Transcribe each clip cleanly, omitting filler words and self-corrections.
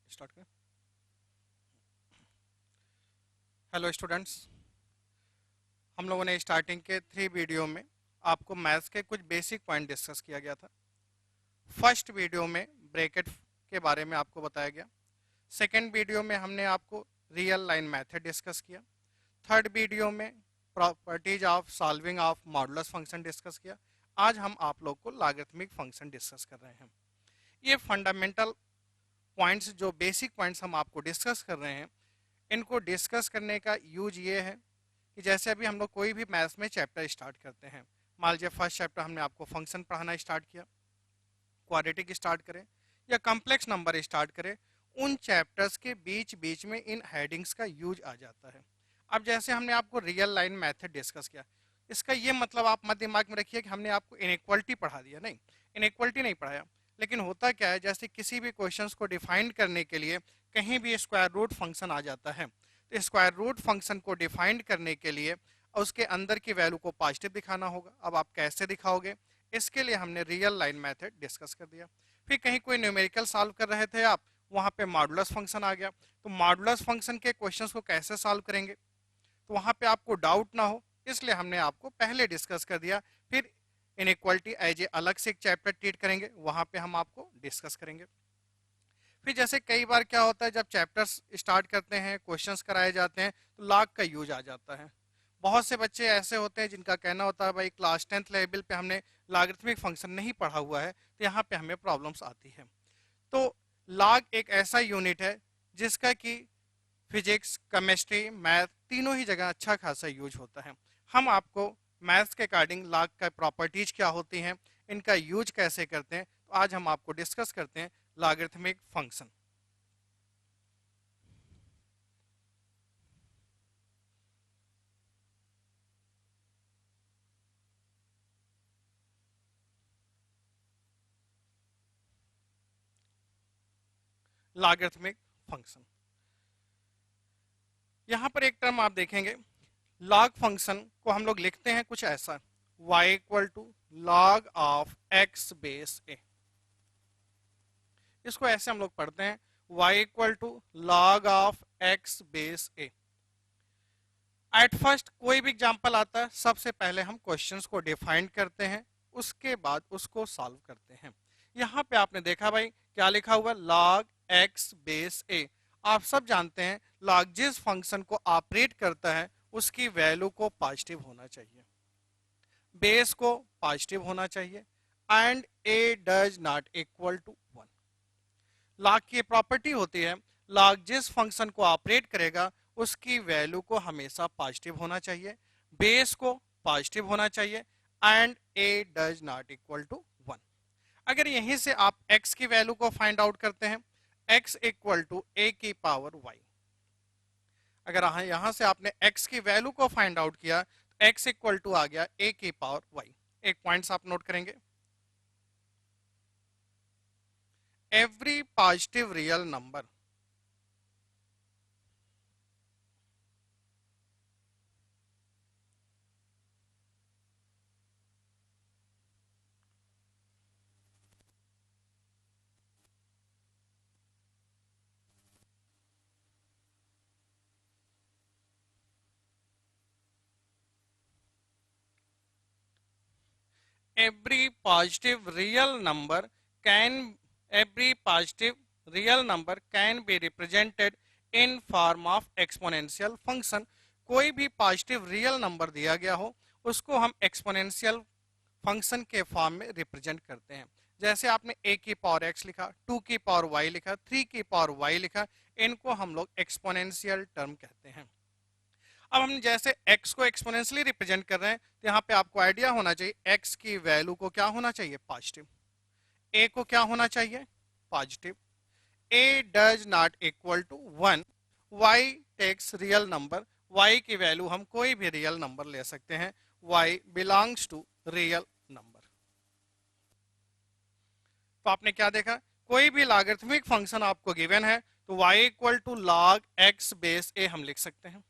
Start करें। Hello students, हम लोगों ने स्टार्टिंग के 3 वीडियो में आपको मैथ्स के कुछ बेसिक पॉइंट डिस्कस किया गया था। फर्स्ट वीडियो में ब्रैकेट के बारे में आपको बताया गया। सेकंड वीडियो में हमने आपको रियल लाइन मेथड डिस्कस किया। थर्ड वीडियो में properties of solving of modulus function discuss किया। आज हम आप लोग को लॉगरिथमिक फंक्शन डिस्कस कर रहे हैं। ये फंडामेंटल पॉइंट्स, जो बेसिक पॉइंट्स हम आपको डिस्कस कर रहे हैं, इनको डिस्कस करने का यूज ये है कि जैसे अभी हम लोग कोई भी मैथ्स में चैप्टर स्टार्ट करते हैं, मान लीजिए फर्स्ट चैप्टर हमने आपको फंक्शन पढ़ाना स्टार्ट किया, क्वाड्रेटिक स्टार्ट करें या कॉम्प्लेक्स नंबर स्टार्ट करें, उन चैप्टर्स के बीच बीच में इन हेडिंग्स का यूज आ जाता है। अब जैसे हमने आपको रियल लाइन मेथड डिस्कस किया, इसका ये मतलब आप मत दिमाग में रखिए कि हमने आपको इनइक्वालिटी पढ़ा दिया, नहीं, इनइक्वालिटी नहीं पढ़ाया। लेकिन होता क्या है, जैसे किसी भी क्वेश्चंस को डिफाइन करने के लिए कहीं भी स्क्वायर रूट फंक्शन आ जाता है, तो स्क्वायर रूट फंक्शन को डिफाइन करने के लिए उसके अंदर की वैल्यू को पॉजिटिव दिखाना होगा। अब आप कैसे दिखाओगे, इसके लिए हमने रियल लाइन मेथड डिस्कस कर दिया। फिर कहीं कोई न्यूमेरिकल सॉल्व कर रहे थे आप, वहां पे मॉडुलस फंक्शन आ गया, तो मॉडुलस फंक्शन के क्वेश्चंस को कैसे सॉल्व करेंगे, तो वहां पे आपको डाउट ना हो, इसलिए हमने आपको पहले डिस्कस कर दिया। फिर इनइक्वालिटी एज ए अलग से एक चैप्टर ट्रीट करेंगे, वहां पे हम आपको डिस्कस करेंगे। फिर जैसे कई बार क्या होता है, जब चैप्टर्स स्टार्ट करते हैं, क्वेश्चंस कराए जाते हैं, तो लॉग का यूज आ जाता है। बहुत से बच्चे ऐसे होते हैं जिनका कहना होता है भाई क्लास 10th लेवल पे हमने लॉगरिथमिक फंक्शन नहीं पढ़ा हुआ है, तो यहाँ पे हमें प्रॉब्लम्स आती है। तो लॉग एक ऐसा यूनिट है जिसका कि फिजिक्स, केमिस्ट्री, मैथ तीनों ही जगह अच्छा खासा यूज होता है। हम आपको मैथ्स के अकॉर्डिंग लॉग का प्रॉपर्टीज क्या होती हैं, इनका यूज कैसे करते हैं, तो आज हम आपको डिस्कस करते हैं लॉगरिथमिक फंक्शन। लॉगरिथमिक फंक्शन, यहाँ पर एक टर्म आप देखेंगे, लॉग फंक्शन को हम लोग लिखते हैं कुछ ऐसा, y equal to log of x base a। इसको ऐसे हम लोग पढ़ते हैं, y equal to log of x base a। At first कोई भी एग्जांपल आता है, सबसे पहले हम क्वेश्चंस को डिफाइन करते हैं, उसके बाद उसको सॉल्व करते हैं। यहाँ पे आपने देखा भाई क्या लिखा हुआ, लॉग x बेस a। आप सब जानते हैं लॉग जिस फंक्शन को ऑपरेट करता है उसकी वैल्यू को पॉजिटिव होना चाहिए, बेस को पॉजिटिव होना चाहिए, and a does not equal to 1। Log की प्रॉपर्टी होती है, लॉग जिस फंक्शन को ऑपरेट करेगा उसकी वैल्यू को हमेशा पॉजिटिव होना चाहिए, बेस को पॉजिटिव होना चाहिए, and a does not equal to 1। अगर यहीं से आप x की वैल्यू को फाइंड आउट करते हैं, x इक्वल टू a की पावर y। अगर यहां से आपने x की वैल्यू को फाइंड आउट किया, तो x इक्वल टू आ गया a की पावर y। एक पॉइंट्स आप नोट करेंगे, every positive real number every positive real number can every positive real number can be represented in form of exponential function। कोई भी positive real number दिया गया हो उसको हम एक्सपोनेंशियल फंक्शन के फॉर्म में रिप्रेजेंट करते हैं। जैसे आपने a की पावर x लिखा, 2 की पावर y लिखा, 3 की पावर y लिखा, इनको हम लोग एक्सपोनेंशियल टर्म कहते हैं। अब हम जैसे x को एक्सपोनेंशियली रिप्रेजेंट कर रहे हैं, तो यहाँ पे आपको आइडिया होना चाहिए x की वैल्यू को क्या होना चाहिए, पॉजिटिव, a को क्या होना चाहिए, positive, a does not equal to 1, y takes real number, y की वैल्यू हम कोई भी रियल नंबर ले सकते हैं, y belongs to real number. तो आपने क्या देखा, कोई भी लॉगरिथमिक फंक्शन आपको गिवन है तो y equal to log x base a हम लिख सकते हैं।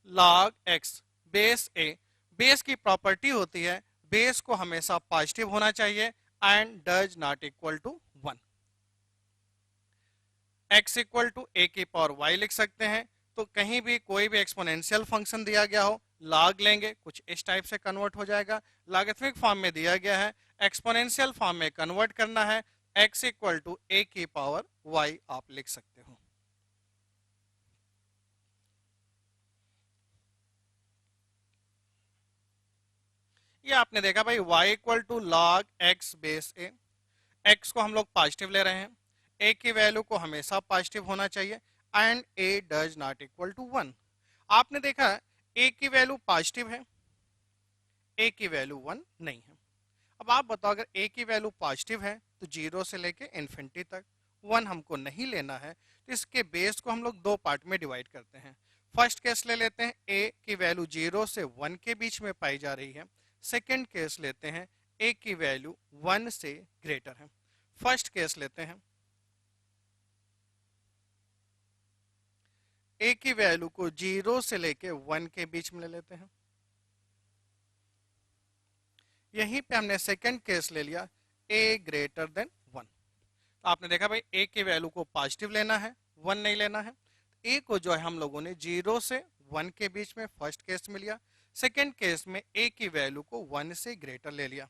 Log x base a, base की प्रॉपर्टी होती है बेस को हमेशा पॉजिटिव होना चाहिए and does not equal to 1। x equal to a की पावर y लिख सकते हैं। तो कहीं भी कोई भी एक्सपोनेंशियल फंक्शन दिया गया हो, लॉग लेंगे, कुछ इस टाइप से कन्वर्ट हो जाएगा। लॉगरिथमिक फॉर्म में दिया गया है, एक्सपोनेंशियल फॉर्म में कन्वर्ट करना है, x इक्वल टू ए की पावर y आप लिख सकते हो। ये आपने देखा भाई y equal to log X base A. x को हम लोग पॉजिटिव ले रहे हैं, a की वैल्यू को हमेशा पॉजिटिव होना चाहिए, and a does not equal to 1। आपने देखा a की वैल्यू पॉजिटिव है, a की वैल्यू 1 नहीं है। अब आप बताओ अगर a की वैल्यू पॉजिटिव है तो 0 से लेके इन्फिनिटी तक, 1 हमको नहीं लेना है, तो इसके बेस को हम लोग दो पार्ट में डिवाइड करते हैं। फर्स्ट केस ले लेते हैं a की वैल्यू 0 से 1 के बीच में पाई जा रही है। सेकेंड केस लेते हैं a की वैल्यू 1 से ग्रेटर है। फर्स्ट केस लेते हैं, a की वैल्यू को 0 से लेके 1 के बीच में ले लेते हैं। यहीं पे हमने सेकंड केस ले लिया a ग्रेटर देन 1। तो आपने देखा भाई a की वैल्यू को पॉजिटिव लेना है, 1 नहीं लेना है। a को जो है हम लोगों ने 0 से 1 के बीच में फर्स्ट केस में लिया, सेकंड केस में a की वैल्यू को 1 से ग्रेटर ले लिया।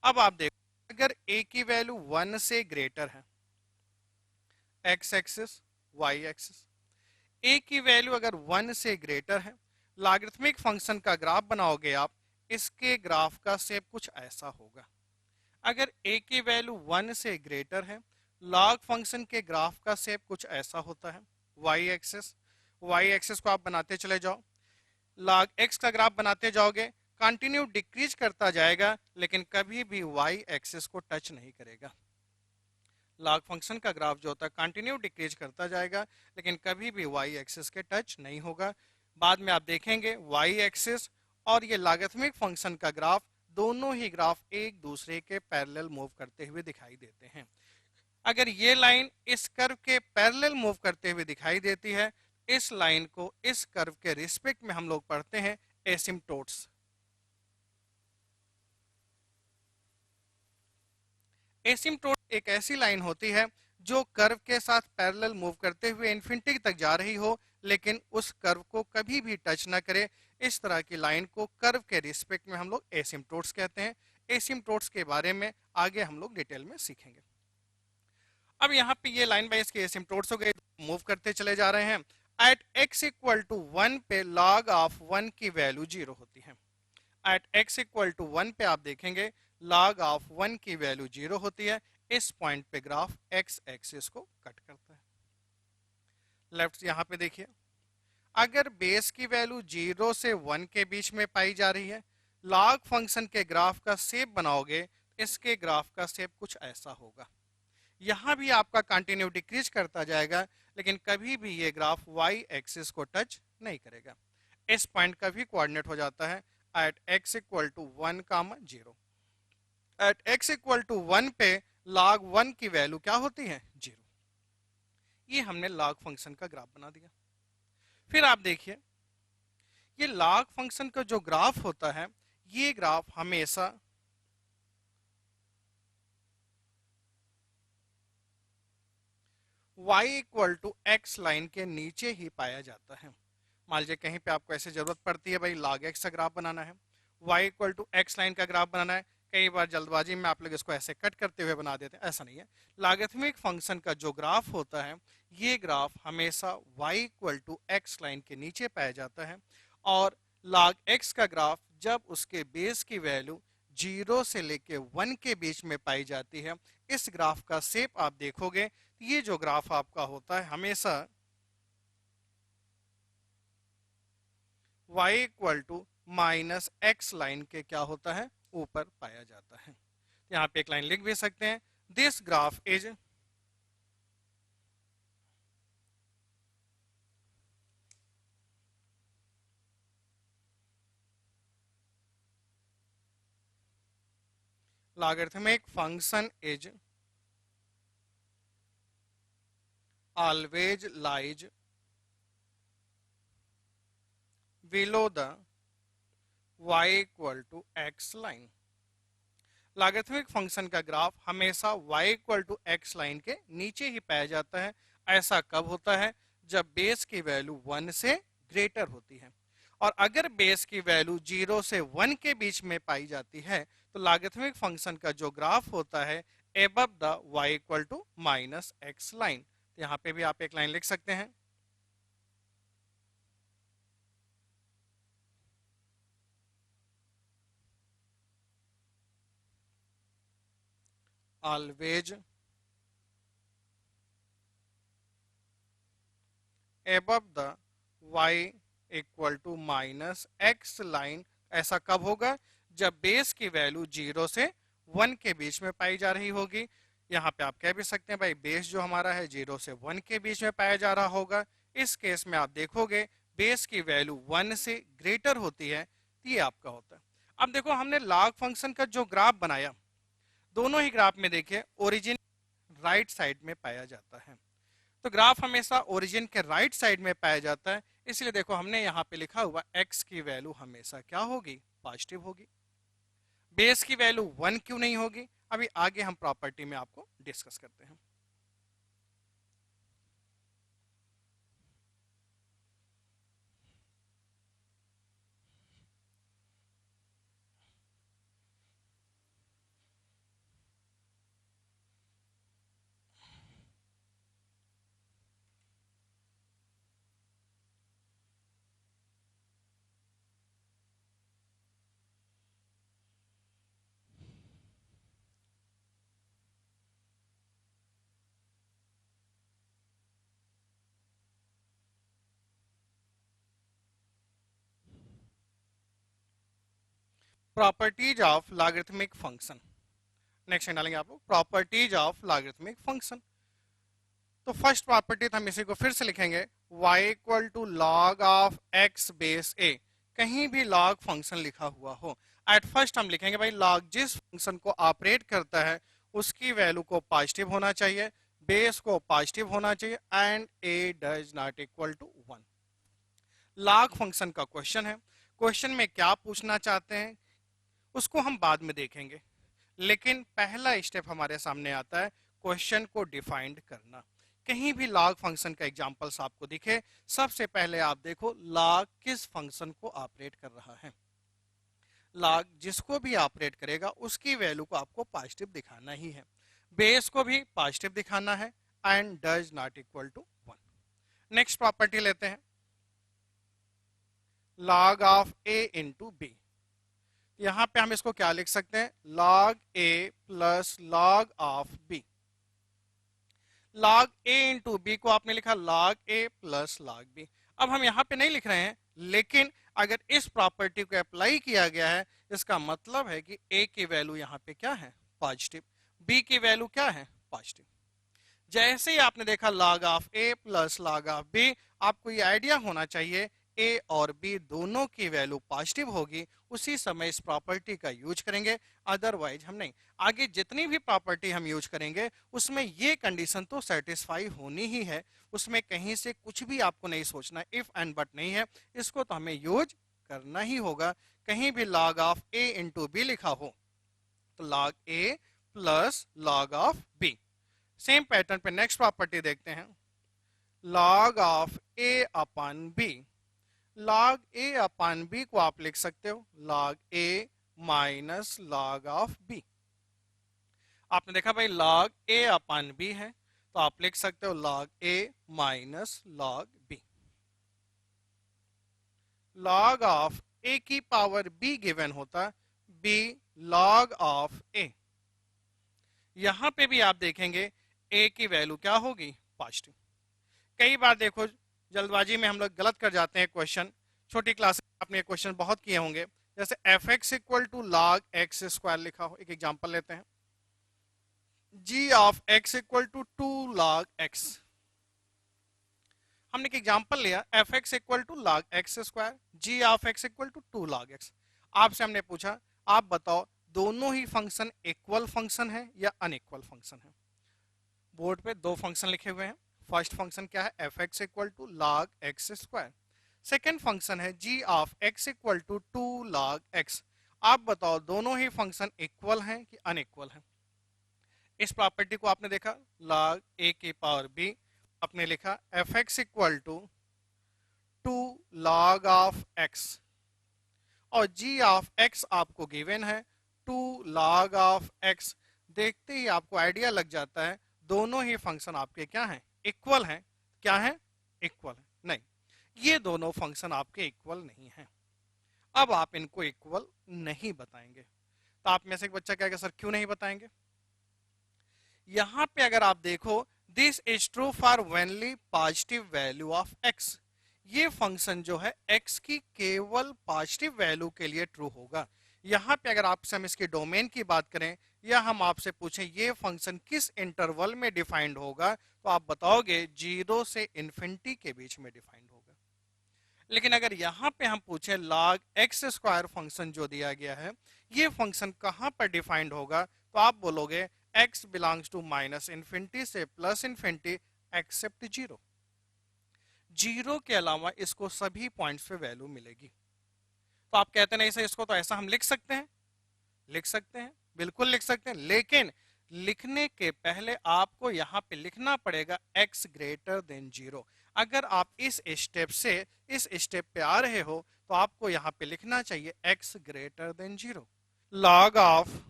अब आप देखो अगर a की वैल्यू 1 से ग्रेटर है, x axis y axis, a की वैल्यू अगर 1 से ग्रेटर है, लॉगरिथमिक फंक्शन का ग्राफ बनाओगे आप, इसके ग्राफ का शेप कुछ ऐसा होगा। अगर a की वैल्यू 1 से ग्रेटर है, लॉग फंक्शन के ग्राफ का शेप कुछ ऐसा होता है। y एक्सिस को आप बनाते चले जाओ, लॉग x का ग्राफ बनाते जाओगे, कंटिन्यू डिक्रीज करता जाएगा, लेकिन कभी भी y एक्सिस को टच नहीं करेगा। लॉग फंक्शन का ग्राफ जो होता है कंटिन्यू डिक्रीज करता जाएगा, लेकिन कभी भी y एक्सिस के टच नहीं होगा। बाद में आप देखेंगे y एक्सिस और ये लॉगरिथमिक फंक्शन का ग्राफ, दोनों ही ग्राफ एक दूसरे के पैरेलल मूव करते हुए दिखाई देते हैं। अगर ये लाइन इस कर्व के पैरेलल मूव करते हुए दिखाई देती है, इस लाइन को इस कर्व के रिस्पेक्ट में हम लोग पढ़ते हैं एसिम्पटोट्स। एसिम्पटोट एक ऐसी लाइन होती है जो कर्व के साथ पैरेलल मूव करते हुए इन्फिनिटी तक जा रही हो, लेकिन उस कर्व को कभी भी टच ना करे। इस तरह की लाइन को कर्व के रिस्पेक्ट में हम लोग एसिम्पटोट्स कहते हैं। एसिम्पटोट्स के बारे में आगे हम लोग डिटेल में सीखेंगे। अब यहाँ पे ये लाइन बाई इसके एसिम्पटोट्स हो गए, मूव करते चले जा रहे हैं। एट x इक्वल टू 1 पे लॉग ऑफ 1 की वैल्यू 0 होती है। एट x इक्वल टू 1 पे आप देखेंगे लॉग ऑफ 1 की वैल्यू 0 होती है। इस पॉइंट पे ग्राफ x एक्सिस को कट करता है। लेफ्ट यहाँ पे देखिए, अगर बेस की वैल्यू 0 से 1 के बीच में पाई जा रही है, लॉग फंक्शन के ग्राफ का शेप बनाओगे, इसके ग्राफ का शेप कुछ ऐसा होगा। यहाँ भी आपका कंटिन्यू डिक्रीज करता जाएगा, लेकिन कभी भी ये ग्राफ y एक्सिस को टच नहीं करेगा। इस पॉइंट का भी कोऑर्डिनेट हो जाता है at x equal to 1, 0। At x equal to 1 पे log 1 की वैल्यू क्या होती है? 0। ये हमने log फंक्शन का ग्राफ बना दिया। फिर आप देखिए, ये log फंक्शन का जो ग्राफ होता है, ये ग्राफ हमेशा y equal to X line के नीचे ही पाया जाता है। मान लीजिए कहीं पे आपको ऐसे जरूरत पड़ती है भाई log x का ग्राफ बनाना है, y equal to X line का ग्राफ बनाना है, कई बार जल्दबाजी में आप लोग इसको ऐसे कट करते हुए बना देते हैं, ऐसा नहीं है। लॉगरिथमिक फंक्शन का जो ग्राफ होता है, ये ग्राफ हमेशा y equal to X line के नीचे पाया जाता है। और log x का ग्राफ जब उसके बेस की वैल्यू 0 से लेके 1 के बीच में पाई जाती है, इस ग्राफ का शेप आप देखोगे, ये जो ग्राफ आपका होता है हमेशा y equal to minus X line के क्या होता है? ऊपर पाया जाता है। यहाँ पे एक लाइन लिख भी सकते हैं, this graph is logarithmic function is always lies below the y equal to X line. Logarithmic function का ग्राफ हमेशा y equal to X line के नीचे ही पाया जाता है। ऐसा कब होता है? जब बेस की वैल्यू 1 से ग्रेटर होती है। और अगर बेस की वैल्यू 0 से 1 के बीच में पाई जाती है तो लॉगरिथमिक फंक्शन का जो ग्राफ होता है above the y equal to minus X line. यहाँ पे भी आप एक लाइन लिख सकते हैं, always above the y equal to minus X line. ऐसा कब होगा? जब बेस की वैल्यू 0 से 1 के बीच में पाई जा रही होगी। यहाँ पे आप कह भी सकते हैं भाई बेस जो हमारा है 0 से 1 के बीच में पाया जा रहा होगा। इस केस में आप देखोगे बेस की वैल्यू 1 से ग्रेटर होती है, तो ये आपका होता है। अब देखो हमने लॉग फंक्शन का जो ग्राफ बनाया, दोनों ही ग्राफ में देखिए ओरिजिन राइट साइड में पाया जाता है। तो ग्राफ हमेशा ओरिजिन के राइट साइड में पाया जाता है, इसलिए देखो हमने यहाँ पे लिखा हुआ x की वैल्यू हमेशा क्या होगी? पॉजिटिव होगी। बेस की वैल्यू 1 क्यों नहीं होगी? अभी आगे हम प्रॉपर्टी में आपको डिस्कस करते हैं। Properties of logarithmic function, next डालेंगे आपको प्रॉपर्टीज ऑफ लॉगरिथमिक फंक्शन। तो फर्स्ट प्रॉपर्टी हम इसी को फिर से लिखेंगे y equal to log of x base a। कहीं भी लॉग फंक्शन लिखा हुआ हो, एट फर्स्ट हम लिखेंगे भाई लॉग जिस फंक्शन को ऑपरेट करता है उसकी वैल्यू को पॉजिटिव होना चाहिए, बेस को पॉजिटिव होना चाहिए and a does not equal to 1। Log function का क्वेश्चन है, क्वेश्चन में क्या पूछना चाहते हैं उसको हम बाद में देखेंगे, लेकिन पहला स्टेप हमारे सामने आता है क्वेश्चन को डिफाइंड करना। कहीं भी लॉग फंक्शन का एग्जांपल्स आपको दिखे, सबसे पहले आप देखो लॉग किस फंक्शन को ऑपरेट कर रहा है। लॉग जिसको भी ऑपरेट करेगा उसकी वैल्यू को आपको पॉजिटिव दिखाना ही है, बेस को भी पॉजिटिव दिखाना है and does not equal to 1। Next property लेते हैं log of a into B. यहां पे हम इसको क्या लिख सकते हैं? log a plus log of b। log a into B को आपने लिखा log a plus log b। अब हम यहां पे नहीं लिख रहे हैं, लेकिन अगर इस प्रॉपर्टी को अप्लाई किया गया है इसका मतलब है कि a की वैल्यू यहां पे क्या है? पॉजिटिव। b की वैल्यू क्या है? पॉजिटिव। जैसे ही आपने देखा log of a plus log of b, आपको ये आइडिया होना चाहिए a और b दोनों की वैल्यू पॉजिटिव होगी, उसी समय इस प्रॉपर्टी का यूज करेंगे, अदरवाइज हम नहीं। आगे जितनी भी प्रॉपर्टी हम यूज करेंगे उसमें ये कंडीशन तो सेटिस्फाई होनी ही है, उसमें कहीं से कुछ भी आपको नहीं सोचना, इफ एंड बट नहीं है, इसको तो हमें यूज करना ही होगा। कहीं भी log of a into B लिखा हो तो log a plus log of b। Same pattern पे नेक्स्ट प्रॉपर्टी देखते हैं log of a upon b। log a upon b को आप लिख सकते हो log a minus log of b। आपने देखा भाई log a अपन b है तो आप लिख सकते हो log a minus log b। log of a की पावर b गिवन होता b log ऑफ a। यहां पे भी आप देखेंगे a की वैल्यू क्या होगी? पॉजिटिव। कई बार देखो जल्दबाजी में हम लोग गलत कर जाते हैं क्वेश्चन, छोटी क्लास में आपने क्वेश्चन बहुत किए होंगे, जैसे F x equal to log X square लिखा हो। एक एग्जांपल लेते हैं g of x equal to 2 log x। हमने एक एग्जांपल लिया F x equal to log X square, g of x equal to 2 log x। आपसे हमने पूछा आप बताओ दोनों ही फंक्शन इक्वल फंक्शन है या अनइक्वल फंक्शन है। बोर्ड पे दो फंक्शन लिखे हुए हैं, फर्स्ट फंक्शन क्या है? F x equal to log X square. Second function है g of x equal to 2 log x। आप बताओ दोनों ही फंक्शन इक्वल हैं कि अनइक्वल हैं। इस प्रॉपर्टी को आपने देखा log a की पावर b आपने लिखा F x equal to 2 log of X और g ऑफ x आपको गिवन है 2 log ऑफ x। देखते ही आपको आइडिया लग जाता है दोनों ही फंक्शन आपके क्या हैं, इक्वल हैं। क्या है, इक्वल है। नहीं, ये दोनों फंक्शन आपके इक्वल नहीं हैं। अब आप इनको इक्वल नहीं बताएंगे तो आप में से एक बच्चा कहेगा सर क्यों नहीं बताएंगे। यहां पे अगर आप देखो this is true for vainly positive value of x, ये फंक्शन जो है x की केवल पॉजिटिव वैल्यू के लिए ट्रू होगा। यहां पे अगर आपसे हम इसके डोमेन की बात करें या हम आपसे पूछें ये फंक्शन किस इंटरवल में डिफाइंड होगा तो आप बताओगे 0 से इन्फिनिटी के बीच में डिफाइंड होगा। लेकिन अगर यहां पे हम पूछें log x स्क्वायर फंक्शन जो दिया गया है ये फंक्शन कहां पर डिफाइंड होगा तो आप बोलोगे x belongs to minus infinity से प्लस इन्फिनिटी एक्सेप्ट 0। 0 के अलावा इसको सभी पॉइंट्स पे वैल्यू मिलेगी। तो आप कहते नहीं सर इसको तो ऐसा हम लिख सकते हैं, लिख सकते हैं, बिल्कुल लिख सकते हैं, लेकिन लिखने के पहले आपको यहां पे लिखना पड़ेगा x ग्रेटर देन 0। अगर आप इस स्टेप से इस स्टेप पे आ रहे हो तो आपको यहां पे लिखना चाहिए x greater then 0। log of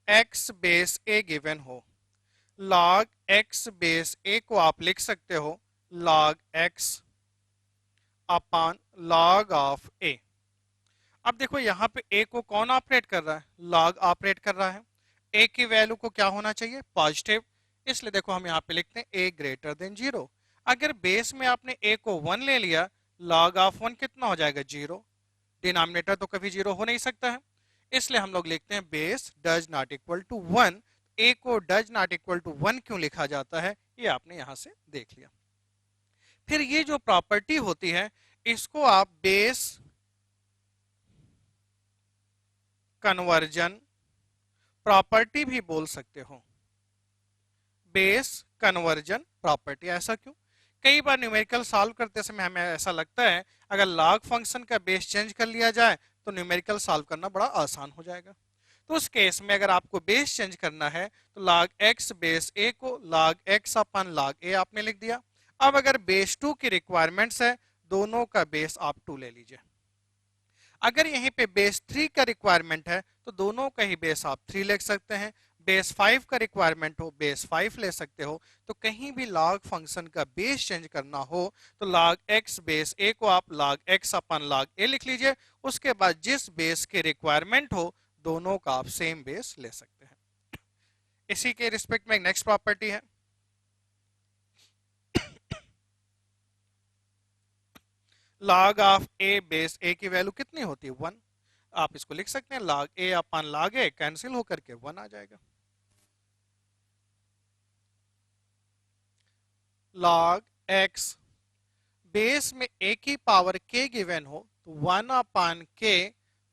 x base a given हो, log x बेस a को आप लिख सकते हो log x upon log of a। अब देखो यहां पे a को कौन ऑपरेट कर रहा है, log ऑपरेट कर रहा है। a की वैल्यू को क्या होना चाहिए, पॉजिटिव, इसलिए देखो हम यहां पे लिखते हैं a ग्रेटर देन 0। अगर बेस में आपने a को 1 ले लिया log ऑफ 1 कितना हो जाएगा 0, डिनोमिनेटर तो कभी 0 हो नहीं सकता है, इसलिए हम लोग लिखते हैं base does not equal to 1। a को डज नॉट इक्वल टू 1 क्यों लिखा जाता है ये आपने यहां से देख लिया। फिर ये जो प्रॉपर्टी होती है इसको आप बेस कन्वर्जन प्रॉपर्टी भी बोल सकते हो। बेस कन्वर्जन प्रॉपर्टी, ऐसा क्यों, कई बार न्यूमेरिकल सॉल्व करते समय हमें ऐसा लगता है अगर log फंक्शन का बेस चेंज कर लिया जाए तो न्यूमेरिकल सॉल्व करना बड़ा आसान हो जाएगा। तो उस केस में अगर आपको बेस चेंज करना है तो log x बेस a को log x upon log a आपने लिख दिया। अब अगर बेस 2 की रिक्वायरमेंट्स है दोनों का बेस आप 2 ले लीजिए। अगर यहीं पे बेस 3 का रिक्वायरमेंट है तो दोनों का ही बेस आप 3 ले सकते हैं। बेस 5 का रिक्वायरमेंट हो बेस 5 ले सकते हो। तो कहीं भी log फंक्शन का बेस चेंज करना हो तो log x बेस a को आप log x upon log a लिख लीजिए। उसके बाद जिस बेस के रिक्वायरमेंट हो दोनों का आप सेम बेस ले सकते हैं। इसी के रिस्पेक्ट में एक नेक्स्ट प्रॉपर्टी है log of a base a की वैल्यू कितनी होती है 1। आप इसको लिख सकते हैं log a upon log a cancel होकर के 1 आ जाएगा। log x बेस में a की पावर k गिवन हो तो 1 अपन k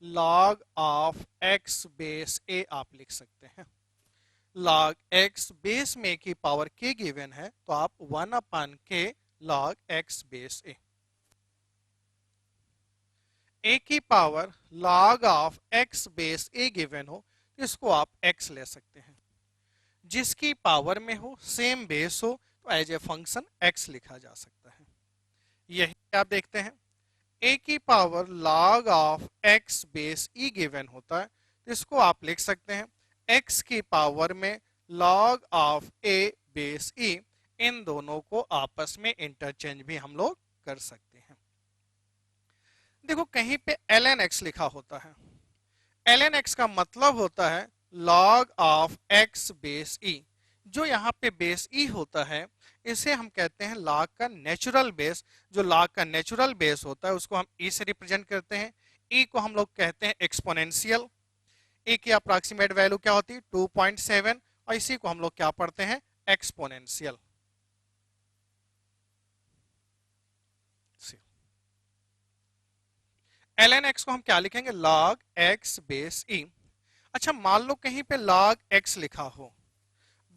log of x base a आप लिख सकते हैं। log x बेस में a की पावर k गिवन है तो आप 1 अपन k log x base a। a की power log of x base a given हो तो इसको आप x ले सकते हैं। जिसकी पावर में हो सेम बेस हो तो एज ए फंक्शन x लिखा जा सकता है। यही आप देखते हैं a की power log of x base e given होता है तो इसको आप लिख सकते हैं x की पावर में log of a base e। इन दोनों को आपस में इंटरचेंज भी हम लोग कर सकते हैं। देखो कहीं पे ln x लिखा होता है, ln x का मतलब होता है log of x base e। जो यहाँ पे बेस e होता है इसे हम कहते हैं log का नेचुरल बेस। जो log का नेचुरल बेस होता है उसको हम e से रिप्रेजेंट करते हैं। e को हम लोग कहते हैं एक्सपोनेंशियल। e की अप्रॉक्सीमेट वैल्यू क्या होती है 2.7 और इसी को हम लोग क्या पढ़ते हैं एक्सपोनेंशियल। ln x को हम क्या लिखेंगे log x बेस e। अच्छा मान लो कहीं पे log x लिखा हो,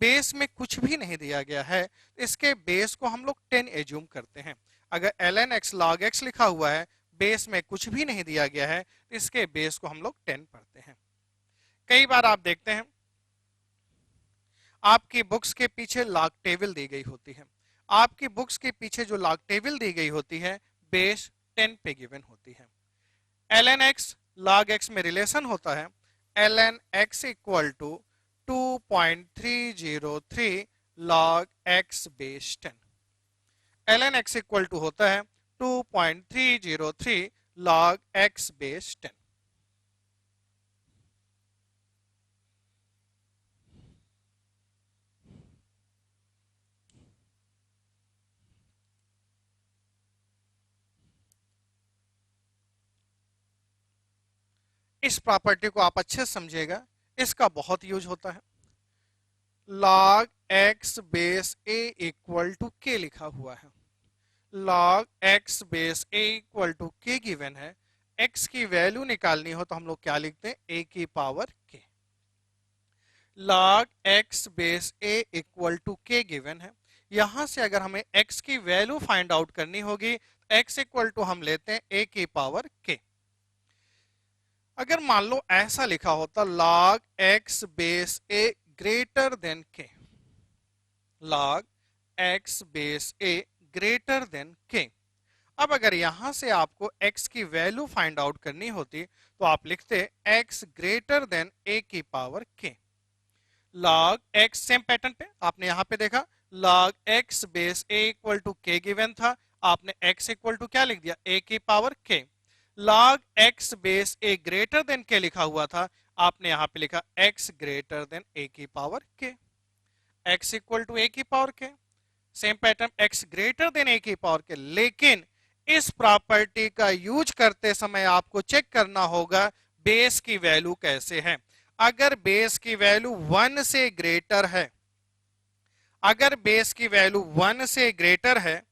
बेस में कुछ भी नहीं दिया गया है, इसके बेस को हम लोग 10 एज्यूम करते हैं। अगर ln x log x लिखा हुआ है, बेस में कुछ भी नहीं दिया गया है, इसके बेस को हम लोग 10 पढ़ते हैं। कई बार आप देखते हैं आपकी बुक्स के पीछे लॉग टेबल दी गई होती है। आपकी बुक्स के पीछे जो लॉग टेबल दी गई होती है बेस 10 पे गिवन होती है। ln x log x में रिलेशन होता है ln x equal to 2.303 log x base 10। ln x equal to होता है 2.303 log x बेस 10। इस प्रॉपर्टी को आप अच्छे से समझिएगा, इसका बहुत यूज होता है। log x base a equal to k लिखा हुआ है। log x base a equal to k given है। x की वैल्यू निकालनी हो तो हम लोग क्या लिखते हैं, a की power k। log x base a equal to k given है। यहां से अगर हमें x की वैल्यू फाइंड आउट करनी होगी तो x इक्वल टू हम लेते हैं a की पावर k। अगर मान लो ऐसा लिखा होता log x base a greater than k, log x base a greater than k। अब अगर यहां से आपको x की वैल्यू फाइंड आउट करनी होती तो आप लिखते x ग्रेटर देन a की power k। log x same pattern पे आपने यहां पे देखा log x base a equal to k given था, आपने x इक्वल टू क्या लिख दिया, a की power k। log x base a greater than k लिखा हुआ था, आपने यहां पे लिखा x ग्रेटर देन a की power k। x equal to a की power k, same pattern x greater than a की पावर k। लेकिन इस प्रॉपर्टी का यूज करते समय आपको चेक करना होगा बेस की वैल्यू कैसे है। अगर बेस की वैल्यू 1 से ग्रेटर है, अगर बेस की वैल्यू 1 से ग्रेटर है,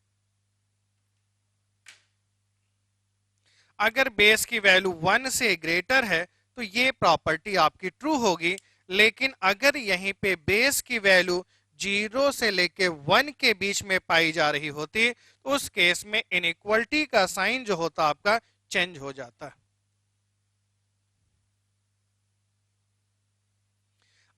अगर बेस की वैल्यू 1 से ग्रेटर है तो ये प्रॉपर्टी आपकी ट्रू होगी। लेकिन अगर यहीं पे बेस की वैल्यू 0 से लेके 1 के बीच में पाई जा रही होती तो उस केस में इनइक्वलिटी का साइन जो होता आपका चेंज हो जाता है।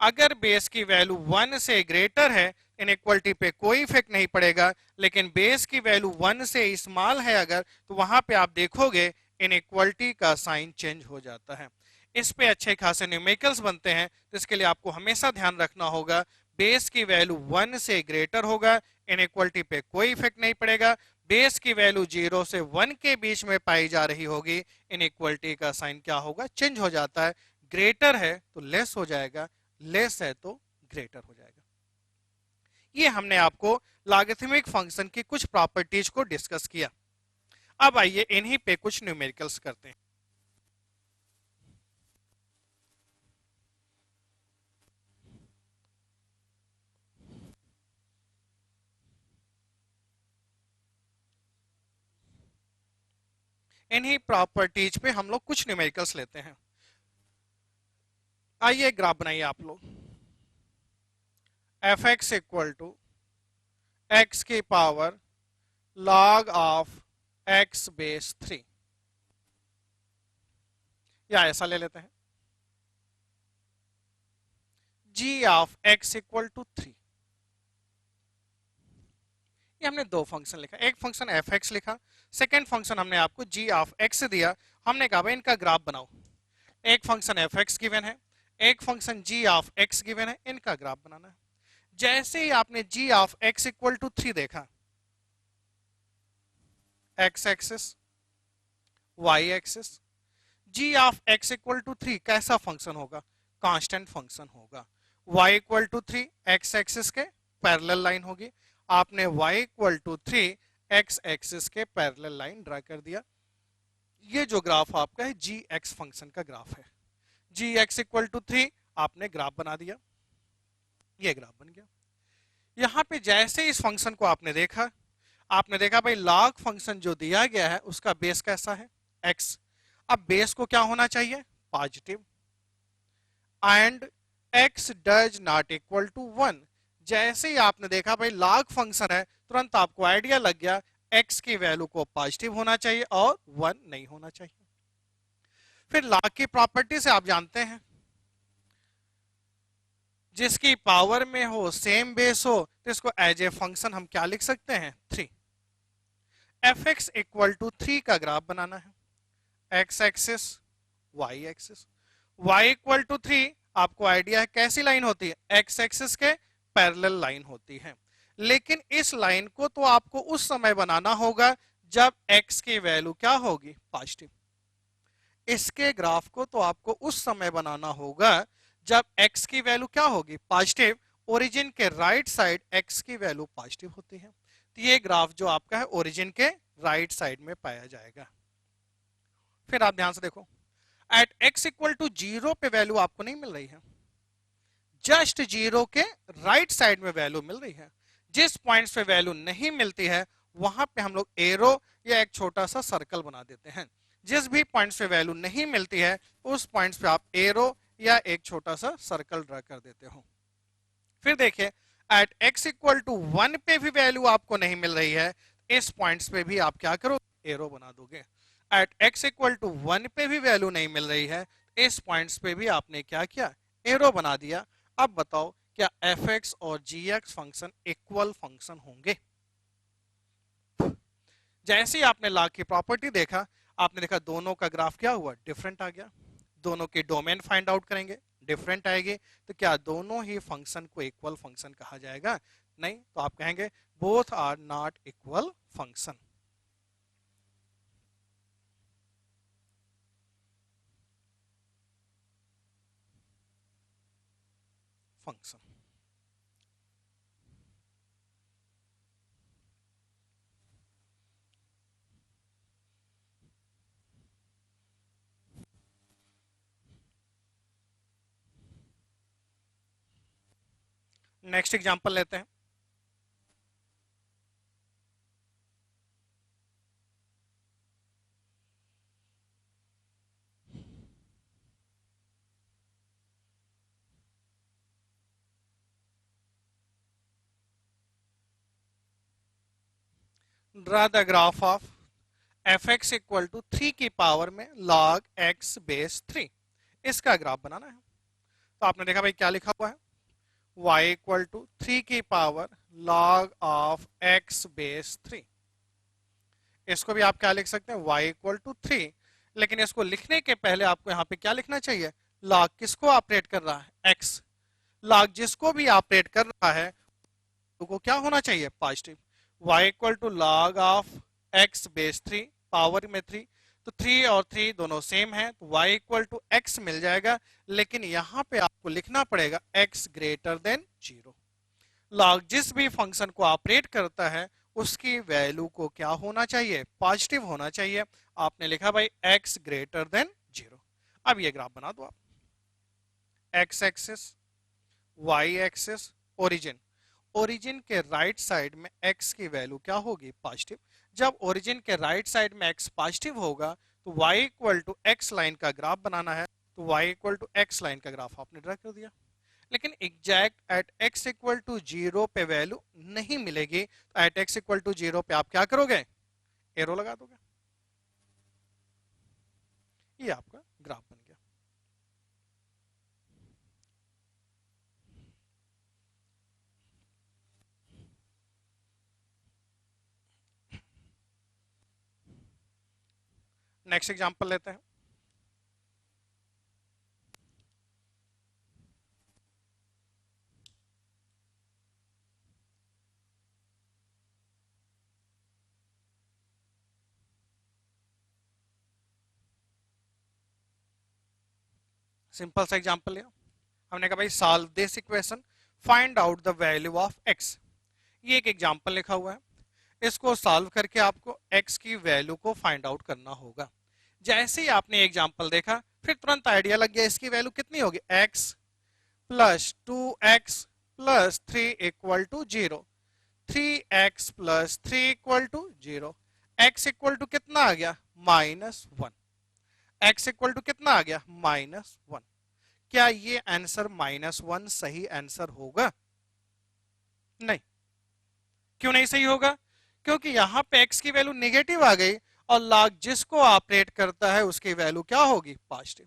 अगर बेस की वैल्यू 1 से ग्रेटर है इनइक्वलिटी पे कोई इफेक्ट नहीं पड़ेगा, लेकिन बेस की वैल्यू 1 से स्मॉल है अगर, तो वहां पे आप देखोगे इनइक्वलिटी का साइन चेंज हो जाता है। इस पे अच्छे खासे न्यूमेरिकल्स बनते हैं, तो इसके लिए आपको हमेशा ध्यान रखना होगा बेस की वैल्यू 1 से ग्रेटर होगा, इनइक्वलिटी पे कोई इफेक्ट नहीं पड़ेगा। बेस की वैल्यू 0 से 1 के बीच में पाई जा रही होगी, इनइक्वलिटी का साइन क्या होगा, चेंज हो जाता है। ग्रेटर है तो लेस हो जाएगा, लेस है तो ग्रेटर हो जाएगा। ये हमने आपको लॉगरिथमिक फंक्शन की कुछ प्रॉपर्टीज को डिस्कस किया। अब आइए इन्हीं पे कुछ न्यूमेरिकल्स करते हैं। इन्हीं प्रॉपर्टीज पे हम लोग कुछ न्यूमेरिकल्स लेते हैं। आइए ग्राफ बनाइए आप लोग। F x equal to x की power log of x base 3, या ऐसा ले लेते हैं g of x equal to 3। ये हमने दो फंक्शन लिखा, एक फंक्शन एफ एक्स लिखा, सेकेंड फंक्शन हमने आपको g ऑफ x दिया। हमने कहा भाई इनका ग्राफ बनाओ। एक फंक्शन एफ एक्स गिवन है, एक function g of x given है, इनका ग्राफ बनाना है। जैसे ही आपने g of x equal to 3 देखा, x axis y axis, g of x equal to 3 कैसा फंक्शन होगा, कांस्टेंट फंक्शन होगा। y equal to 3 x axis के पैरेलल लाइन होगी, आपने y equal to 3 x axis के पैरेलल लाइन ड्रा कर दिया। ये जो ग्राफ आपका है जी एक्स फंक्शन का ग्राफ है। जी एक्स इक्वल टू 3 आपने ग्राफ बना दिया, ये ग्राफ बन गया। यहां पे जैसे इस फंक्शन को आपने देखा, आपने देखा भाई लॉग फंक्शन जो दिया गया है उसका बेस कैसा है, x। अब बेस को क्या होना चाहिए, positive. And x does not equal to 1। जैसे ही आपने देखा भाई लॉग फंक्शन है, तुरंत आपको आइडिया लग गया x की वैल्यू को पॉजिटिव होना चाहिए और 1 नहीं होना चाहिए। फिर लॉग की प्रॉपर्टी से आप जानते हैं जिसकी पावर में हो सेम बेस हो तो इसको एज ए फंक्शन हम क्या लिख सकते हैं 3। एफ एक्स इक्वल टू 3 का ग्राफ बनाना है, x axis y axis, y equal to 3 आपको आइडिया है कैसी लाइन होती है, एक्स एक्सिस के पैरेलल लाइन होती है। लेकिन इस लाइन को तो आपको उस समय बनाना होगा जब x की वैल्यू क्या होगी पॉजिटिव। इसके ग्राफ को तो आपको उस समय बनाना होगा जब x की वैल्यू क्या होगी पॉजिटिव, ओरिजिन के राइट साइड x की वैल्यू पॉजिटिव होती है। तो ये ग्राफ जो आपका है ओरिजिन के राइट साइड में पाया जाएगा। फिर आप ध्यान से देखो, एट x इक्वल टू 0 पे वैल्यू आपको नहीं मिल रही है, जस्ट 0 के राइट साइड में वैल्यू मिल रही है। जिस पॉइंट्स पे वैल्यू नहीं मिलती है वहां पे हम लोग एरो या एक छोटा सा सर्कल बना देते हैं। जिस भी पॉइंट्स पे वैल्यू नहीं मिलती है उस पॉइंट्स पे आप एरो या एक छोटा सा सर्कल ड्रा कर देते हो। फिर देखिए, एट x इक्वल टू 1 पे भी वैल्यू आपको नहीं मिल रही है, इस पॉइंट्स पे भी आप क्या करो एरो बना दोगे। एट x इक्वल टू 1 पे भी वैल्यू नहीं मिल रही है, इस पॉइंट्स पे भी आपने क्या किया एरो बना दिया। अब बताओ क्या f(x) और g(x) फंक्शन इक्वल फंक्शन होंगे। जैसे ही आपने लॉग की प्रॉपर्टी देखा, आपने देखा दोनों का ग्राफ क्या हुआ डिफरेंट आ गया। दोनों की डोमेन फाइंड आउट करेंगे, डिफरेंट आएगी, तो क्या दोनों ही फंक्शन को इक्वल फंक्शन कहा जाएगा? नहीं, तो आप कहेंगे both are not equal function. Function next example लेते हैं। Draw the graph of f(x) equal to 3 की पावर में log x बेस 3, इसका ग्राफ बनाना है। तो आपने देखा भाई क्या लिखा हुआ है, y इक्वल टू 3 की power log of x base 3। इसको भी आप क्या लिख सकते हैं y इक्वल टू 3, लेकिन इसको लिखने के पहले आपको यहाँ पे क्या लिखना चाहिए, log किसको ऑपरेट कर रहा है x, log जिसको भी ऑपरेट कर रहा है तो क्या होना चाहिए positive. y equal to log of x base 3 power में 3, तो 3 और 3 दोनों सेम है तो y इक्वल टू x मिल जाएगा। लेकिन यहां पे आपको लिखना पड़ेगा x ग्रेटर देन 0। लॉग जिस भी फंक्शन को ऑपरेट करता है उसकी वैल्यू को क्या होना चाहिए पॉजिटिव होना चाहिए। आपने लिखा भाई x ग्रेटर देन 0। अब ये ग्राफ बना दो आप, x axis y axis origin, origin के राइट साइड में x की वैल्यू क्या होगी पॉजिटिव। जब ओरिजिन के राइट साइड में x पॉजिटिव होगा तो y equal to x line का ग्राफ बनाना है, तो y equal to x line का ग्राफ आपने ड्रा कर दिया। लेकिन exact at x equal to 0 पे वैल्यू नहीं मिलेगी, तो एट x इक्वल टू 0 पे आप क्या करोगे एरो लगा दोगे। ये आपका ग्राफ बन गया। नेक्स्ट एग्जांपल लेते हैं। सिंपल सा एग्जांपल लिया, हमने कहा भाई solve this equation, find out the value of x। ये एक एग्जांपल लिखा हुआ है, इसको सॉल्व करके आपको x की वैल्यू को फाइंड आउट करना होगा। जैसे ही आपने एग्जांपल देखा फिर तुरंत आइडिया लग गया इसकी वैल्यू कितनी होगी, x plus 2x plus 3 equal to 0, 3x plus 3 equal to 0, x equal to कितना आ गया -1, x इक्वल टू कितना आ गया -1। क्या ये आंसर -1 सही आंसर होगा? नहीं। क्यों नहीं सही होगा? क्योंकि यहां पे x की वैल्यू नेगेटिव आ गई और लॉग जिसको ऑपरेट करता है उसकी वैल्यू क्या होगी पॉजिटिव।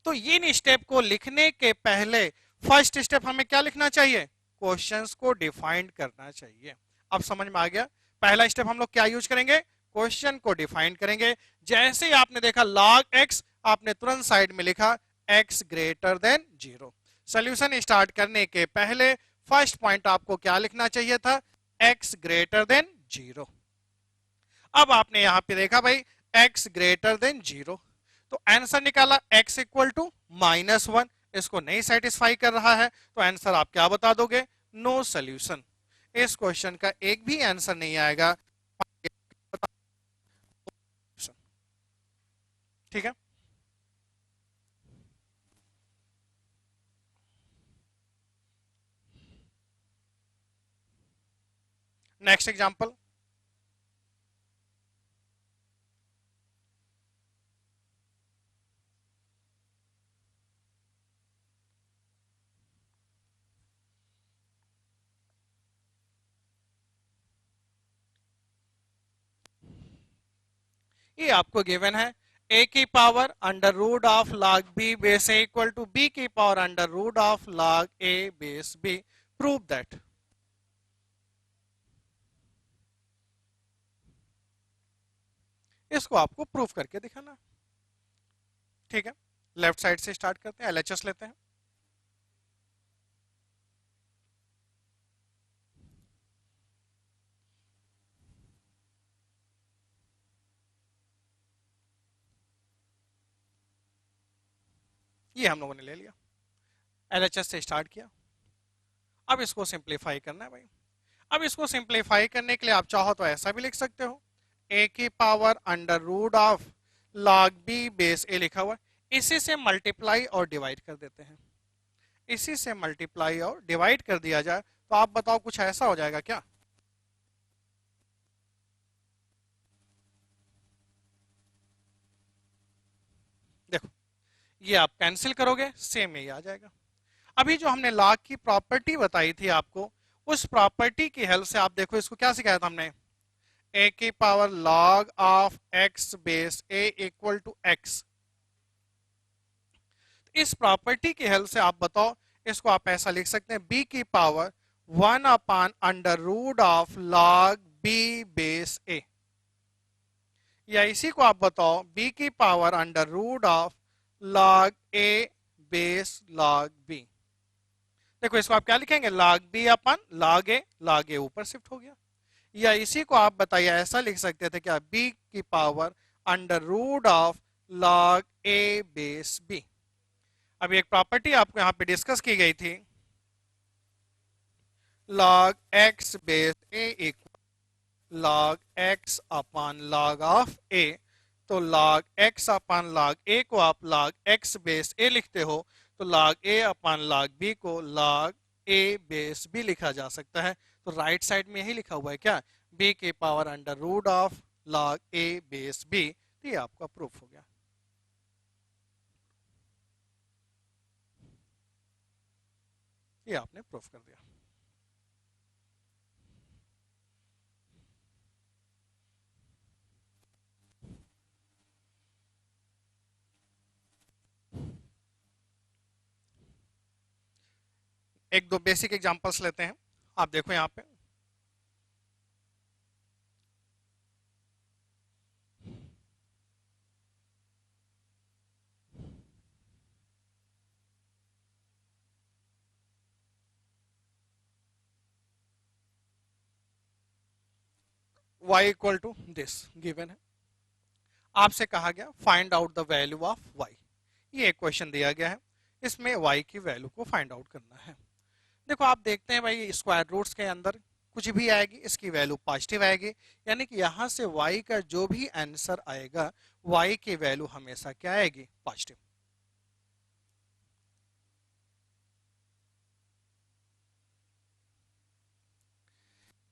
तो इन स्टेप को लिखने के पहले फर्स्ट स्टेप हमें क्या लिखना चाहिए, क्वेश्चंस को डिफाइन करना चाहिए। अब समझ में आ गया, पहला स्टेप हम लोग क्या यूज करेंगे, क्वेश्चन को डिफाइन करेंगे। जैसे ही आपने देखा log x, आपने तुरंत साइड में लिखा x greater then 0। Solution start करने के पहले फर्स्ट पॉइंट आपको क्या लिखना चाहिए था, x ग्रेटर देन 0। अब आपने यहां पे देखा भाई x ग्रेटर देन 0, तो आंसर निकाला x इक्वल टू -1। इसको नहीं सेटिस्फाई कर रहा है तो आंसर आप क्या बता दोगे, नो सोल्यूशन। इस क्वेश्चन का एक भी आंसर नहीं आएगा, ठीक है। नेक्स्ट एग्जांपल, ये आपको गिवन है a की power under root of log b base a equal to b की power under root of log a base b। Prove that. इसको आपको प्रूफ करके दिखाना, ठीक है। लेफ्ट साइड से स्टार्ट करते हैं, एलएचएस लेते हैं। ये हम लोगों ने ले लिया, एलएचएस से स्टार्ट किया। अब इसको सिंप्लीफाई करना है भाई। अब इसको सिंप्लीफाई करने के लिए आप चाहो तो ऐसा भी लिख सकते हो, a की power under root of log b base a लिखा हुआ, इसी से मल्टीप्लाई और डिवाइड कर देते हैं। इसी से मल्टीप्लाई और डिवाइड कर दिया जाए तो आप बताओ कुछ ऐसा हो जाएगा क्या, देखो ये आप कैंसिल करोगे सेम यही आ जाएगा। अभी जो हमने log की प्रॉपर्टी बताई थी आपको, उस प्रॉपर्टी की हेल्प से आप देखो, इसको क्या सिखाया था हमने, a की power log of x base a equal to x। इस प्रॉपर्टी की हेल्प से आप बताओ, इसको आप ऐसा लिख सकते हैं b की power 1 upon under root of log b base a, या इसी को आप बताओ b की power under root of log a base log b। देखो इसको आप क्या लिखेंगे, log b upon log a ऊपर शिफ्ट हो गया, या इसी को आप बताइए ऐसा लिख सकते थे क्या, b की power under root of log a base b। अब एक प्रॉपर्टी आपको यहां पे डिस्कस की गई थी, log x base a equal log x upon log of a। तो log x upon log a को आप log x बेस a लिखते हो, तो log a upon log b को log a बेस b लिखा जा सकता है। तो राइट साइड में यही लिखा हुआ है क्या, b के power under root of log a base b। तो ये आपका प्रूफ हो गया। ये आपने प्रूफ कर दिया। एक दो बेसिक एग्जांपल्स लेते हैं, आप देखो यहां पे y equal to this given है, आपसे कहा गया find out the value of y। ये एक क्वेश्चन दिया गया है, इसमें y की वैल्यू को फाइंड आउट करना है। देखो आप देखते हैं भाई स्क्वायर रूट्स के अंदर कुछ भी आएगी इसकी वैल्यू पॉजिटिव आएगी, यानी कि यहां से y का जो भी आंसर आएगा y की वैल्यू हमेशा क्या आएगी, पॉजिटिव।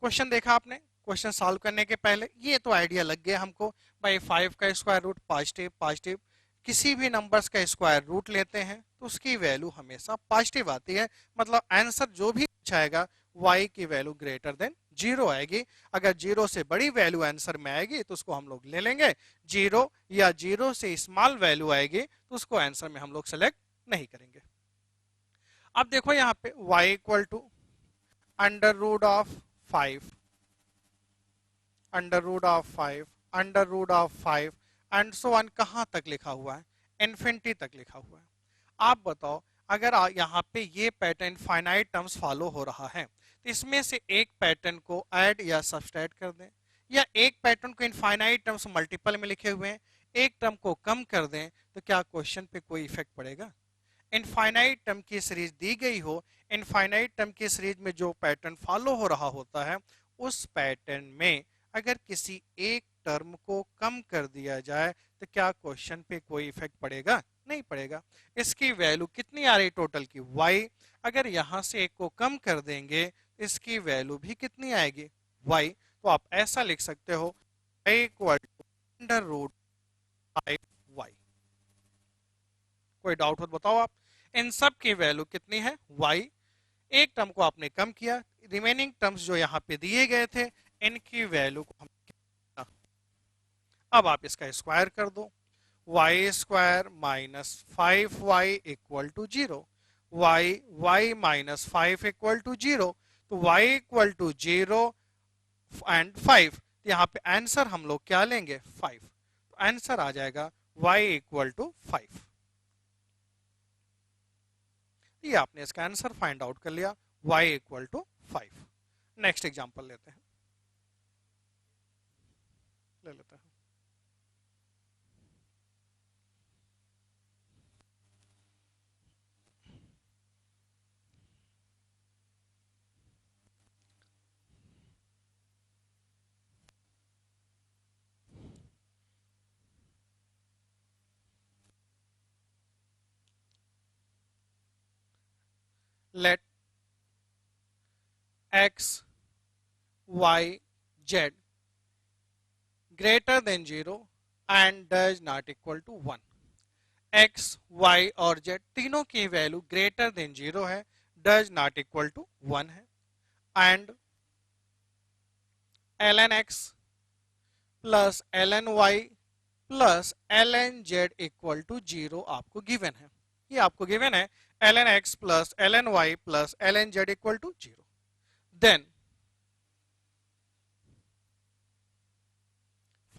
क्वेश्चन देखा आपने, क्वेश्चन सॉल्व करने के पहले ये तो आइडिया लग गया हमको भाई 5 का स्क्वायर रूट पॉजिटिव पॉजिटिव, किसी भी नंबर्स का स्क्वायर रूट लेते हैं तो उसकी वैल्यू हमेशा पॉजिटिव आती है, मतलब आंसर जो भी आएगा y की वैल्यू ग्रेटर देन 0 आएगी। अगर 0 से बड़ी वैल्यू आंसर में आएगी तो उसको हम लोग ले लेंगे 0, या 0 से स्मॉल वैल्यू आएगी तो उसको आंसर में हम लोग सेलेक्ट नहीं करेंगे। अब देखो यहाँ पे y equal to under root of 5, under root of 5, under root of 5 and so on कहाँ तक लिखा हुआ है, इन्फिनिटी तक लिखा हुआ है। आप बताओ अगर यहाँ पे ये पैटर्न फाइनाइट टर्म्स फॉलो हो रहा है तो इसमें से एक पैटर्न को ऐड या सब्सट्रैक्ट कर दें, या एक पैटर्न को इनफाइनाइट टर्म्स मल्टीपल में लिखे हुए हैं एक टर्म को कम कर दें, तो क्या क्वेश्चन पे कोई इफेक्ट पड़ेगा? इनफाइनाइट टर्म की सीरीज दी गई हो, इनफाइनाइट टर्म की सीरीज में जो पैटर्न फॉलो हो रहा होता है उस पैटर्न में अगर किसी एक टर्म को कम कर दिया जाए तो क्या क्वेश्चन पे कोई इफेक्ट पड़ेगा? नहीं पड़ेगा। इसकी वैल्यू कितनी आ रही टोटल की y, अगर यहां से एक को कम कर देंगे इसकी वैल्यू भी कितनी आएगी y। तो आप ऐसा लिख सकते हो y equal to under root 5y। कोई डाउट हो तो बताओ आप। इन सब की वैल्यू कितनी है y, एक टर्म को आपने कम किया, रिमेनिंग टर्म्स जो यहाँ पे दिए गए थे इनकी वैल्यू को हम, अब आप इसका स्क्वायर कर दो, y square minus 5y equal to 0, y minus 5 equal to 0, तो y इक्वल टू 0 एंड 5, यहाँ पे आंसर हम लोग क्या लेंगे 5, तो आंसर आ जाएगा y इक्वल टू 5। ये आपने इसका आंसर फाइंड आउट कर लिया y equal to 5। Next example लेते हैं, ले लेते हैं। Let x, y, z greater than 0 and does not equal to 1। x, y और z तीनों की वैल्यू ग्रेटर देन 0 है, डज नॉट इक्वल टू 1 है, and ln x plus ln y plus ln z equal to 0 आपको given है। ये आपको given है ln x plus ln y plus ln z equal to 0। Then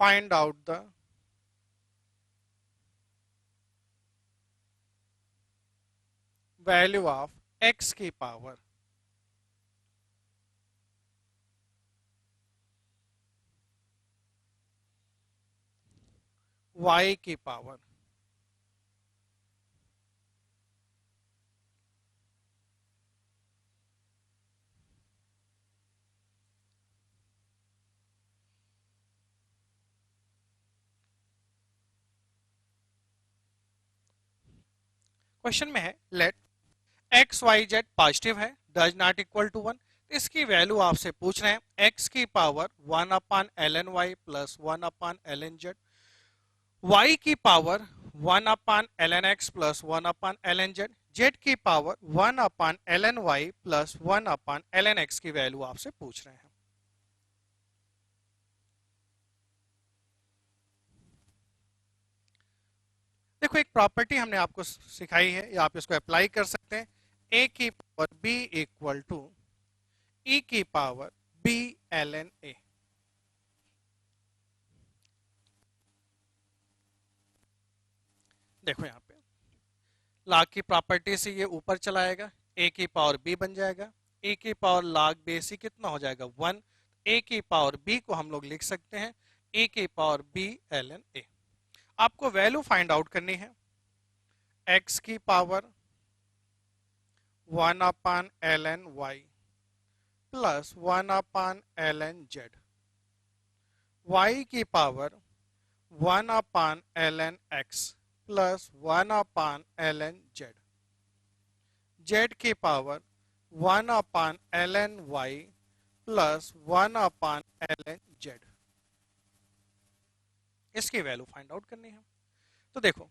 find out the value of x की power y की power question में है let x y z positive है, डज नॉट इक्वल टू 1। इसकी value आपसे पूछ रहे हैं x की power 1 upon ln y plus 1 upon ln z, y की power 1 upon ln x plus 1 upon ln z, z की power 1 upon ln y plus 1 upon ln x की value आपसे पूछ रहे हैं। देखो एक प्रॉपर्टी हमने आपको सिखाई है या आप इसको अप्लाई कर सकते हैं, a की power b equal to e की पावर b ln a। देखो यहाँ पे log की प्रॉपर्टी से ये ऊपर चलाएगा, a की पावर b बन जाएगा, a की पावर log बेसिक कितना हो जाएगा 1, a की पावर b को हम लोग लिख सकते हैं a की पावर b ln a। आपको वैल्यू फाइंड आउट करनी है x की power 1 upon ln y plus 1 upon ln z, y की power 1 upon ln x plus 1 upon ln z, z की power 1 upon ln y plus 1 upon ln z। इसकी value find out करनी है। तो देखो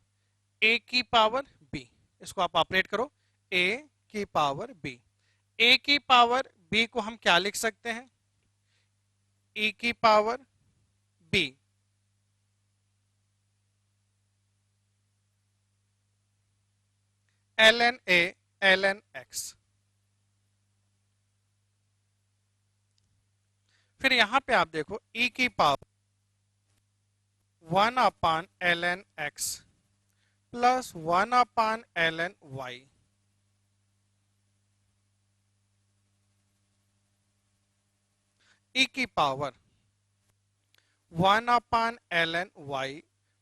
a की power b, इसको आप ऑपरेट करो, a की पावर b, a की पावर b को हम क्या लिख सकते हैं e की power b ln a ln x। फिर यहां पे आप देखो e की power 1 upon ln x plus 1 upon ln y। e की power 1 upon ln y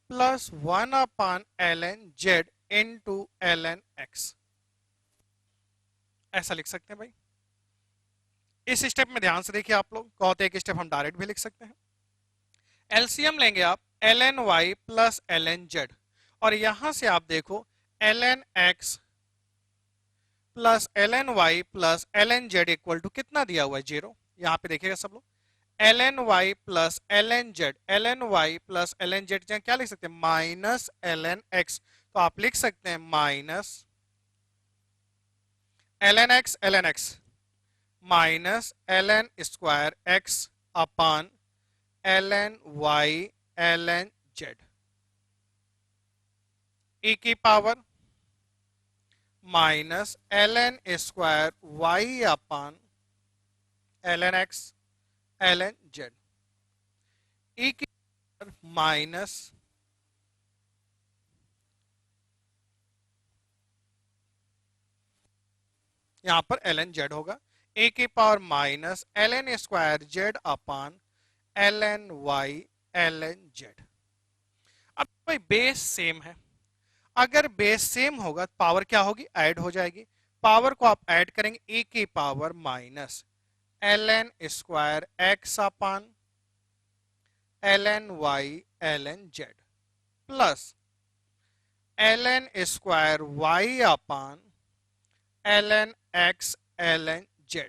plus 1 upon ln z into ln x। ऐसा लिख सकते हैं भाई। इस स्टेप में ध्यान से देखिए आप लोग, कहते एक स्टेप हम डायरेक्ट भी लिख सकते हैं। एलसीएम लेंगे आप ln y plus ln z, और यहां से आप देखो ln x plus ln y plus ln z equal to कितना दिया हुआ है, 0। यहां पे देखिएगा सब लोग, ln y plus ln z, ln y plus ln z क्या लिख सकते हैं, माइनस ln x। तो आप लिख सकते हैं minus ln x minus ln square x अपान ln y ln z e की power minus ln square y अपान ln x ln z e की पावर माइनस यहां पर ln z होगा, a की power minus ln square z अपान ln y ln z। अब भाई base same है, अगर बेस सेम होगा तो पावर क्या होगी, ऐड हो जाएगी। पावर को आप ऐड करेंगे, e की power minus ln square x अपान ln y ln z plus ln square y अपान ln x ln z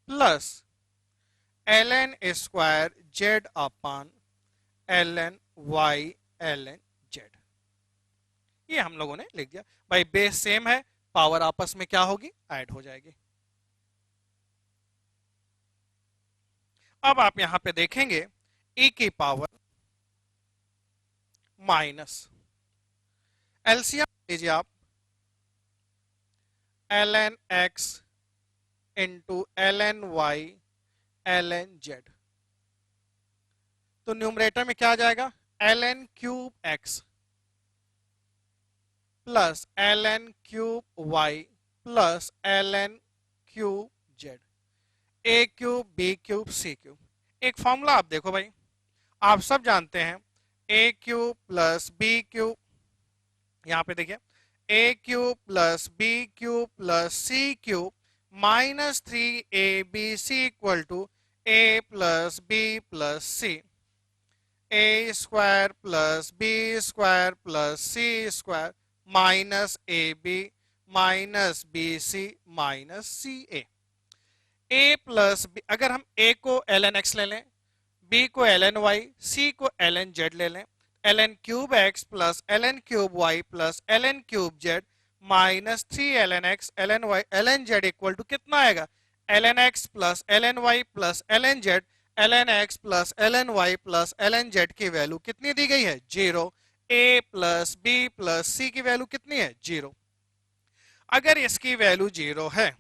plus ln square z अपान ln y ln z। ये हम लोगों ने लिख दिया भाई। बेस सेम है, पावर आपस में क्या होगी, ऐड हो जाएगी। अब आप यहां पे देखेंगे e की पावर माइनस एलसीएम लीजिए आप ln x into ln y ln z, तो न्यूमरेटर में क्या आ जाएगा, ln cube x plus ln cube y plus ln cube z, a cube b cube c cube. एक फॉर्मूला आप देखो भाई, आप सब जानते हैं a cube plus b cube, यहां पे देखिए a cube plus b cube plus c cube minus 3abc equal to a plus b plus c, a square plus B square plus c square minus a b minus b c minus c a plus b. अगर हम a को ln x ले लें, b को ln y, c को ln z ले लें, ln cube x plus ln cube y plus ln cube z माइनस 3 ln x ln y ln z equal to कितना आएगा, ln x plus ln y plus ln z, ln x plus ln y plus ln z की value कितनी दी गई है, 0। a plus b plus c की value कितनी है, 0। अगर इसकी वैल्यू 0 है,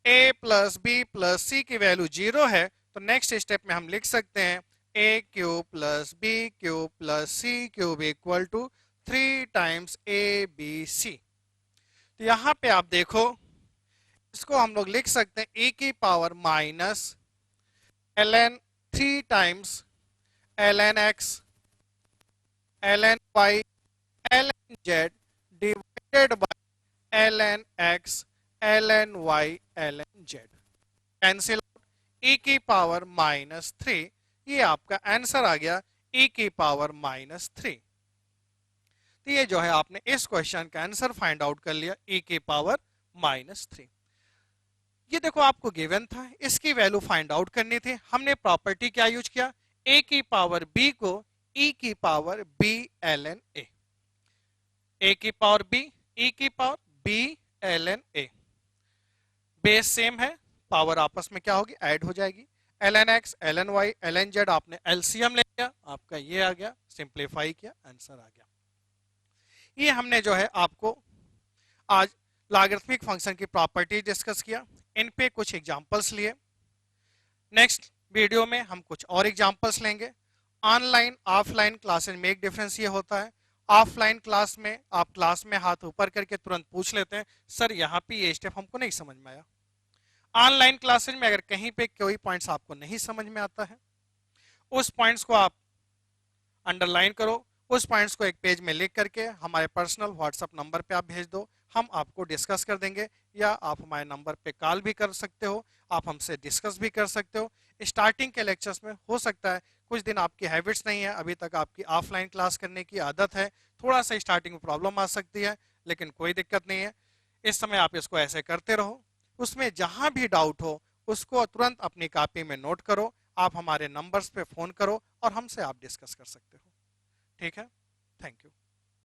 a plus b plus c की वैल्यू 0 है, तो नेक्स्ट स्टेप में हम लिख सकते हैं a cube plus b cube plus c cube equal to 3 times a b c. तो यहां पे आप देखो, इसको हम लोग लिख सकते हैं e की power minus ln 3 times ln x ln y ln z divided by ln x ln y ln z, cancel e की पावर माइनस 3। ये आपका आंसर आ गया e की पावर माइनस 3। तो ये जो है आपने इस क्वेश्चन का आंसर फाइंड आउट कर लिया, e की पावर माइनस 3। ये देखो आपको गिवन था, इसकी वैल्यू फाइंड आउट करनी थी, हमने प्रॉपर्टी क्या यूज किया, a की पावर b को e की पावर b ln a की पावर b e की power b ln a। Base same है, पावर आपस में क्या होगी, ऐड हो जाएगी। ln x ln y ln z आपने एलसीएम ले लिया, आपका ये आ गया, सिंप्लीफाई किया, आंसर आ गया। ये हमने जो है आपको आज लॉगरिथमिक फंक्शन की प्रॉपर्टीज डिस्कस किया, इन पे कुछ एग्जांपल्स लिए। नेक्स्ट वीडियो में हम कुछ और एग्जांपल्स लेंगे। ऑनलाइन ऑफलाइन क्लासेस में एक डिफरेंस ये होता है, ऑफलाइन क्लास में आप क्लास में हाथ ऊपर करके तुरंत पूछ लेते हैं सर यहाँ पे ये स्टेप हमको नहीं समझ में आया। ऑनलाइन क्लासेज में अगर कहीं पे कोई पॉइंट्स आपको नहीं समझ में आता है, उस पॉइंट्स को आप अंडरलाइन करो, उस पॉइंट्स को एक पेज में लिख करके हमारे पर्सनल व्हाट्सएप नंबर पे आप भेज दो, हम आपको डिस्कस कर देंगे, या आप हमारे नंबर पे कॉल भी कर सकते हो, आप हमसे डिस्कस भी कर सकते हो। स्टार्टिंग के लेक्चर्स में हो सकता है कुछ दिन आपकी हैबिट्स नहीं है, अभी तक आपकी ऑफलाइन क्लास करने की आदत है, थोड़ा सा स्टार्टिंग में प्रॉब्लम आ सकती है, लेकिन कोई दिक्कत नहीं है। इस समय आप इसको ऐसे करते रहो, उसमें जहां भी डाउट हो उसको तुरंत अपनी कॉपी में नोट करो, आप हमारे नंबर्स पे फोन करो और हमसे आप डिस्कस कर सकते हो। ठीक है, थैंक यू।